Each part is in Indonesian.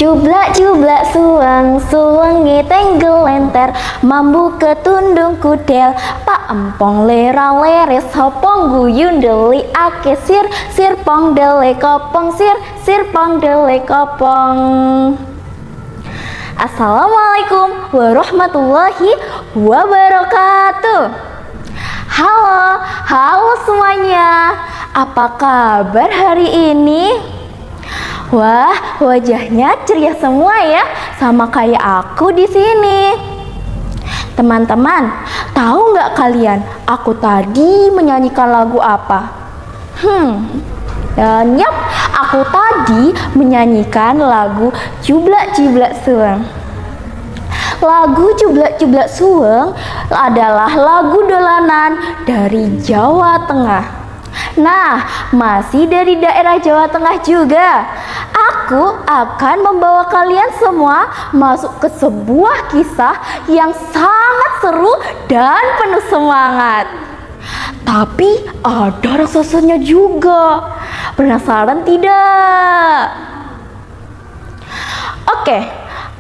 Cublak cublak suweng, suwengi tenggel lenter, mambu ketundung kudel, pak empong lera leres, hopong guyun deli ake sir, sir pong dele kopong sir, sir pong dele kopong. Assalamualaikum warahmatullahi wabarakatuh. Halo semuanya. Apa kabar hari ini? Wah, wajahnya ceria semua ya, sama kayak aku di sini. Teman-teman, tahu nggak kalian, aku tadi menyanyikan lagu apa? Dan yap, aku tadi menyanyikan lagu Cublak Cublak Suweng. Lagu Cublak Cublak Suweng adalah lagu dolanan dari Jawa Tengah. Nah, masih dari daerah Jawa Tengah juga. Aku akan membawa kalian semua masuk ke sebuah kisah yang sangat seru dan penuh semangat. Tapi ada raksasanya juga. Penasaran tidak? Oke,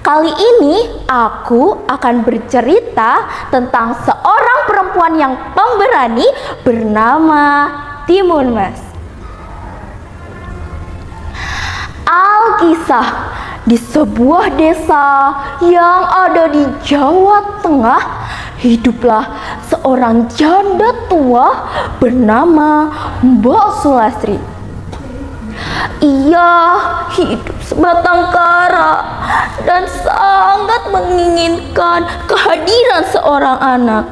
kali ini aku akan bercerita tentang seorang perempuan yang pemberani bernama Timun Mas. Alkisah, di sebuah desa yang ada di Jawa Tengah, hiduplah seorang janda tua bernama Mbok Sulastri. Ia hidup sebatang kara dan sangat menginginkan kehadiran seorang anak.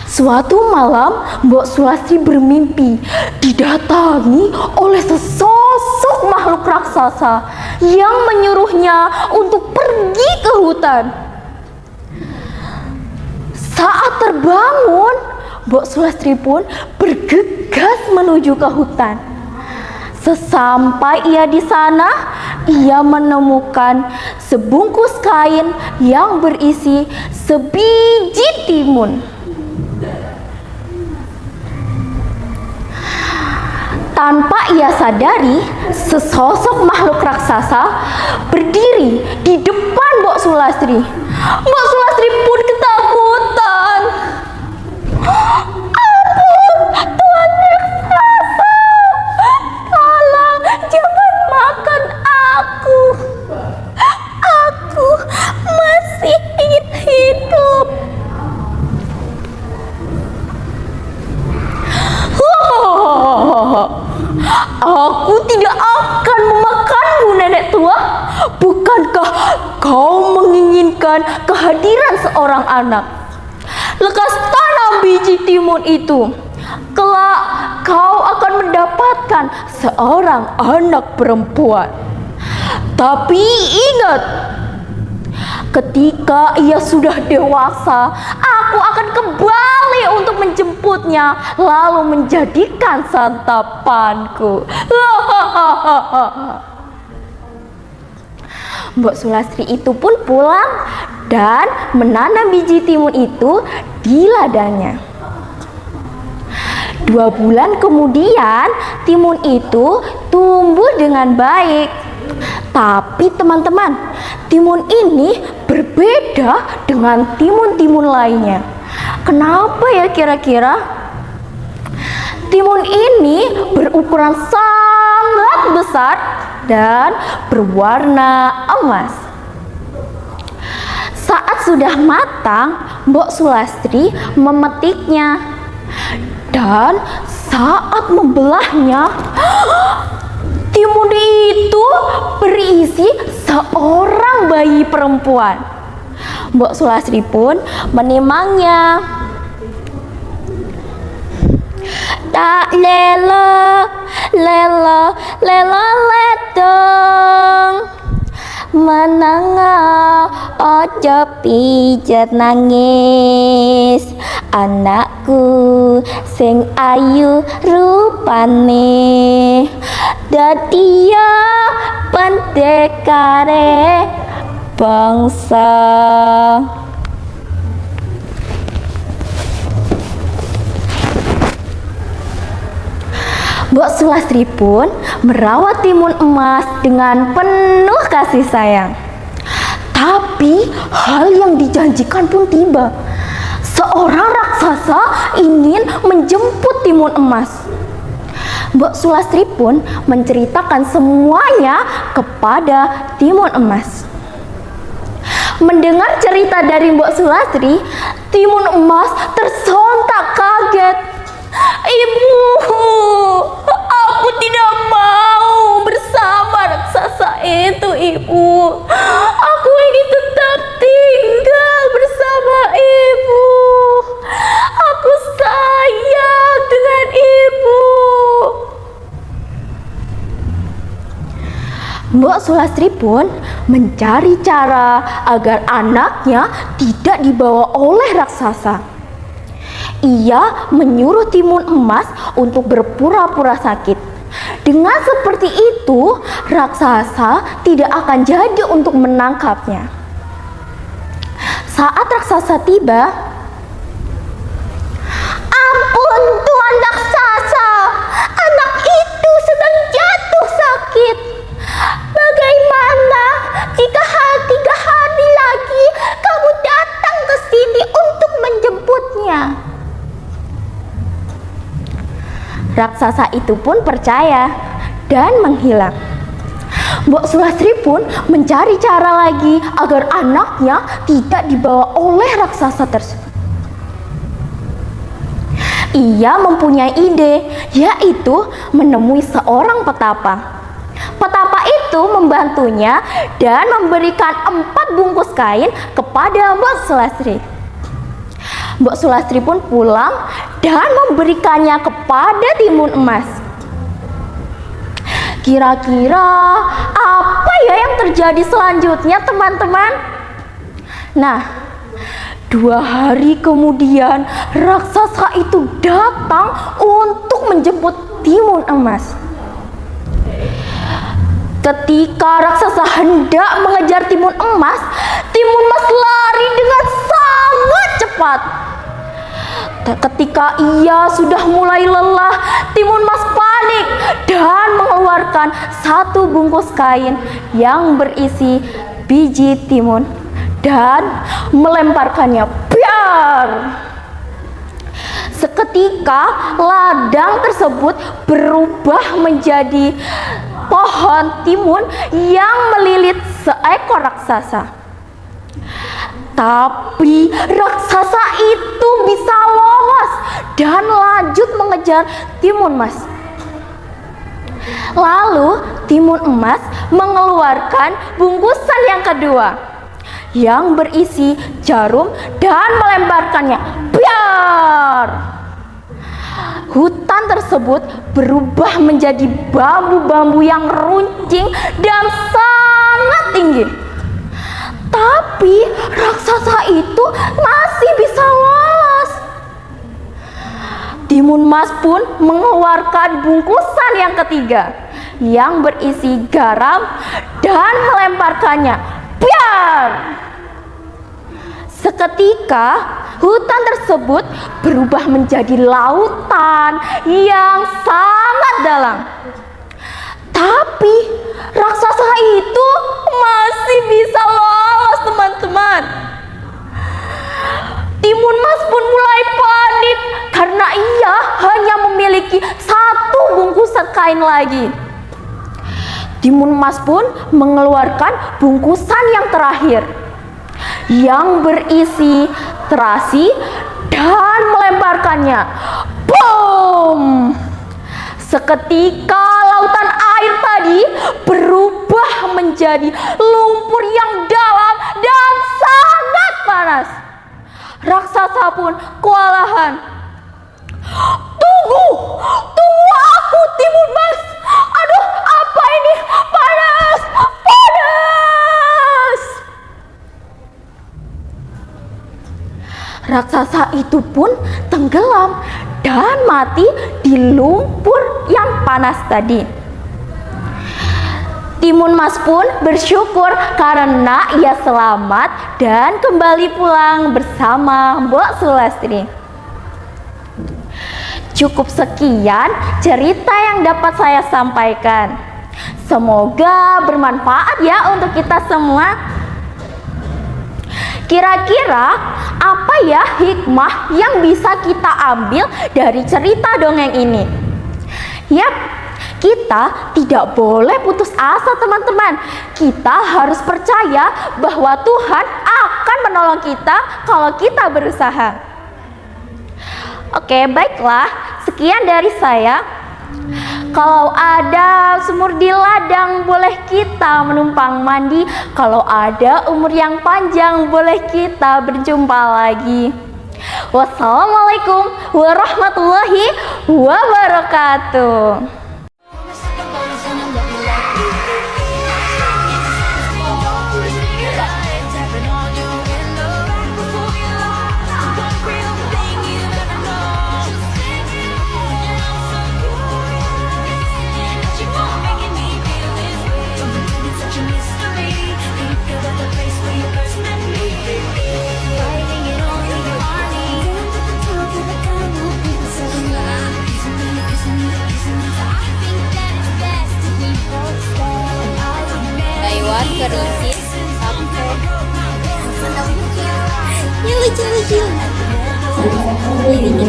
Suatu malam, Mbok Sulastri bermimpi didatangi oleh sesosok makhluk raksasa yang menyuruhnya untuk pergi ke hutan. Saat terbangun, Mbok Sulastri pun bergegas menuju ke hutan. Sesampai ia di sana, ia menemukan sebungkus kain yang berisi sebiji timun. Tanpa ia sadari, sesosok makhluk raksasa berdiri di depan Mbok Sulastri. Mbok Sulastri pun ketakutan. Ampun, Tuan raksasa, tolong jangan makan aku. Aku masih ingin hidup. Aku tidak akan memakanmu, nenek tua. Bukankah kau menginginkan kehadiran seorang anak? Lekas tanam biji timun itu. Kelak kau akan mendapatkan seorang anak perempuan. Tapi ingat, ketika ia sudah dewasa, aku akan kembali untuk menjemputnya, lalu menjadikan santapanku. Mbok Sulastri itu pun pulang dan menanam biji timun itu di ladangnya. 2 bulan kemudian, timun itu tumbuh dengan baik. Tapi teman-teman, timun ini berbeda dengan timun-timun lainnya. Kenapa ya kira-kira? Timun ini berukuran sangat besar dan berwarna emas. Saat sudah matang, Mbok Sulastri memetiknya. Dan saat membelahnya, timun itu berisi seorang bayi perempuan. Mbok Sulastri pun menimangnya. Tak lelo, lelo, lelo ledong, menanga ojo pijet nangis, anakku sing ayu rupane, dadia pendekare bangsa. Mbok Sulastri pun merawat timun emas dengan penuh kasih sayang. Tapi hal yang dijanjikan pun tiba. Seorang raksasa ingin menjemput timun emas. Mbok Sulastri pun menceritakan semuanya kepada timun emas. Mendengar cerita dari Mbok Sulastri, timun emas tersontak kaget. "Ibu, aku tidak mau bersama raksasa itu, Ibu. Aku ingin tetap tinggal bersama Ibu. Aku sayang dengan Ibu." Mbok Sulastri pun mencari cara agar anaknya tidak dibawa oleh raksasa. Ia menyuruh timun emas untuk berpura-pura sakit. Dengan seperti itu, raksasa tidak akan jadi untuk menangkapnya. Saat raksasa tiba, "Ampun, Tuan Raksasa, anak itu sedang jatuh sakit. Bagaimana jika 3 hari lagi kamu datang ke sini untuk menjemputnya?" Raksasa itu pun percaya dan menghilang. Mbok Sulastri pun mencari cara lagi agar anaknya tidak dibawa oleh raksasa tersebut. Ia mempunyai ide, yaitu menemui seorang petapa. Petapa itu membantunya dan memberikan 4 bungkus kain kepada Mbok Sulastri. Mbok Sulastri pun pulang dan memberikannya kepada timun emas. Kira-kira apa ya yang terjadi selanjutnya, teman-teman? Nah, 2 hari kemudian raksasa itu datang untuk menjemput timun emas. Ketika raksasa hendak mengejar timun emas lari dengan sangat cepat. Ketika ia sudah mulai lelah, timun emas panik dan mengeluarkan 1 bungkus kain yang berisi biji timun dan melemparkannya. Biar! Seketika ladang tersebut berubah menjadi pohon timun yang melilit seekor raksasa. Tapi raksasa itu bisa lolos dan lanjut mengejar timun emas. Lalu timun emas mengeluarkan bungkusan yang kedua yang berisi jarum dan melemparkannya. Biar! Hutan tersebut berubah menjadi bambu-bambu yang runcing dan sangat tinggi. Tapi raksasa itu masih bisa lolos. Timun emas pun mengeluarkan bungkusan yang ketiga yang berisi garam dan melemparkannya. Biar! Seketika hutan tersebut berubah menjadi lautan yang sangat dalam. Tapi raksasa itu masih bisa lolos, teman-teman. Timun emas pun mulai panik karena ia hanya memiliki 1 bungkusan kain lagi. Timun emas pun mengeluarkan bungkusan yang terakhir yang berisi terasi dan melemparkannya. Boom! Seketika lautan air tadi berubah menjadi lumpur yang dalam dan sangat panas. Raksasa pun kewalahan. Tunggu aku, timun emas. Aduh, apa ini? Panas! Raksasa itu pun tenggelam dan mati di lumpur yang panas tadi. Timun emas pun bersyukur karena ia selamat dan kembali pulang bersama Mbok Sulastri. Cukup sekian cerita yang dapat saya sampaikan. Semoga bermanfaat ya untuk kita semua. Kira-kira apa ya hikmah yang bisa kita ambil dari cerita dongeng ini? Yap, kita tidak boleh putus asa teman-teman. Kita harus percaya bahwa Tuhan akan menolong kita kalau kita berusaha. Oke, baiklah. Sekian dari saya. Kalau ada sumur di ladang, boleh kita menumpang mandi. Kalau ada umur yang panjang, boleh kita berjumpa lagi. Wassalamualaikum warahmatullahi wabarakatuh. Taiwan krisis sampai ya lucu-lucu ini